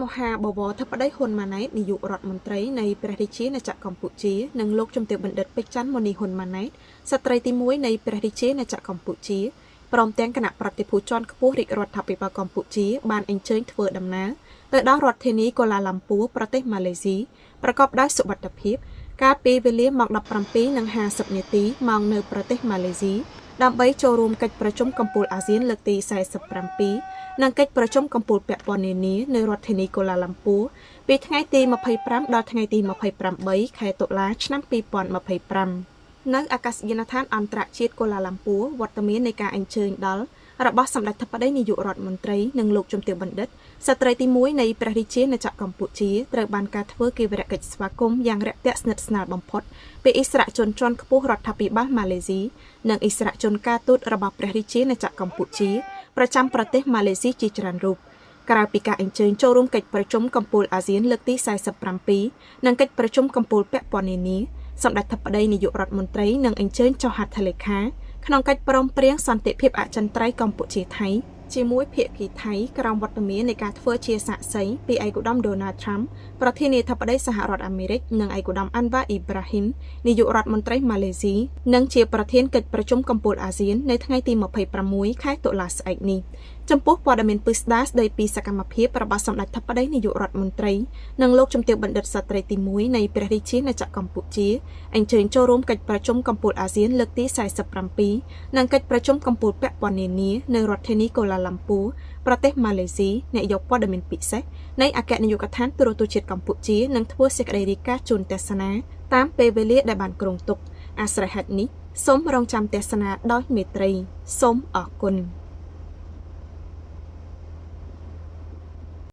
មហាបវរធិបតីហ៊ុនម៉ាណែតនាយករដ្ឋមន្ត្រីនៃព្រះរាជាណាចក្រកម្ពុជានិងលោកជំទាវបណ្ឌិតពេជ្រច័ន្ទមុនីហ៊ុនម៉ាណែតស្ត្រីទី1នៃព្រះរាជាណាចក្រកម្ពុជាព្រមទាំងគណៈប្រតិភូជាន់ខ្ពស់រាជរដ្ឋាភិបាលកម្ពុជាបានអញ្ជើញធ្វើដំណើរទៅដល់រដ្ឋធានីកូឡាឡាំពួរប្រទេសម៉ាឡេស៊ីប្រកបដោយសុវត្ថិភាពកាលពីវេលាម៉ោង 17:50 នាទីម៉ោងនៅប្រទេសម៉ាឡេស៊ីដើម្បីចូលរួមកិច្ចប្រជុំកំពូលអាស៊ានលើកទី47និងកិច្ចប្រជុំកំពូលពាក់ព័ន្ធនានានៅរដ្ឋធានីកូឡាឡាំពួរពីថ្ងៃទី25ដល់ថ្ងៃទី28ខែតុលាឆ្នាំ2025នៅអាកាសយានដ្ឋានអន្តរជាតិកូឡាឡាំពួរវត្តមាននៃការអញ្ជើញដល់របស់សម្ដេចធិបតីនាយករដ្ឋមន្ត្រីនិងលោកជំទាវបណ្ឌិតស្ត្រីទី1នៃព្រះរាជាណាចក្រកម្ពុជាត្រូវបានការធ្វើកិច្ចកិច្ចស្វាគមន៍យ៉ាងរាក់ទាក់ស្និទ្ធស្នាលបំផុតពីអិសរាជជនជាន់ខ្ពស់រដ្ឋាភិបាលម៉ាឡេស៊ីនិងអិសរាជជនការទូតរបស់ព្រះរាជាណាចក្រកម្ពុជាប្រចាំប្រទេសម៉ាឡេស៊ីជាច្រើនរូបក្រៅពីការអញ្ជើញចូលរួមកិច្ចប្រជុំកំពូលអាស៊ានលើកទី47និងកិច្ចប្រជុំកំពូលពាក់ព័ន្ធនានាសម្ដេចធិបតីនាយករដ្ឋមន្ត្រីនឹងអញ្ជើញចុះហត្ថលេខាក្នុងកិច្ចព្រមព្រៀងសន្តិភាពអចិន្ត្រៃយ៍កម្ពុជាថៃជាមួយភាគីថៃក្រោមវត្តមាននៃការធ្វើជាសាក្សីពីឯកឧត្តម Donald Trump ប្រធានាធិបតីសហរដ្ឋអាមេរិកនិងឯកឧត្តម Anwar Ibrahim នាយករដ្ឋមន្ត្រីម៉ាឡេស៊ីនិងជាប្រធានកិច្ចប្រជុំកំពូលអាស៊ាននៅថ្ងៃទី26ខែតុលាស្អែកនេះចំពោះព័ត៌មានពិស្ដារស្ដីពីសកម្មភាពរបស់សម្ដេចធិបតីនាយករដ្ឋមន្ត្រីនិងលោកជំទាវបណ្ឌិតស្ត្រីទី1នៃព្រះរាជាណាចក្រកម្ពុជាអញ្ជើញចូលរួមកិច្ចប្រជុំកំពូលអាស៊ានលើកទី47និងកិច្ចប្រជុំកំពូលពាក់ព័ន្ធនានានៅរដ្ឋធានីកូឡាឡាំពួរប្រទេសម៉ាឡេស៊ីអ្នកយកព័ត៌មានពិសេសនៃអគ្គនាយកដ្ឋានទូរទស្សន៍ជាតិកម្ពុជានឹងធ្វើសេចក្តីរាយការណ៍ជូនទស្សនាតាមពេលវេលាដែលបានគ្រោងទុកអាស្រ័យហេតុនេះសូមរងចាំទស្សនាដោយមេត្រីសូមអរគុណ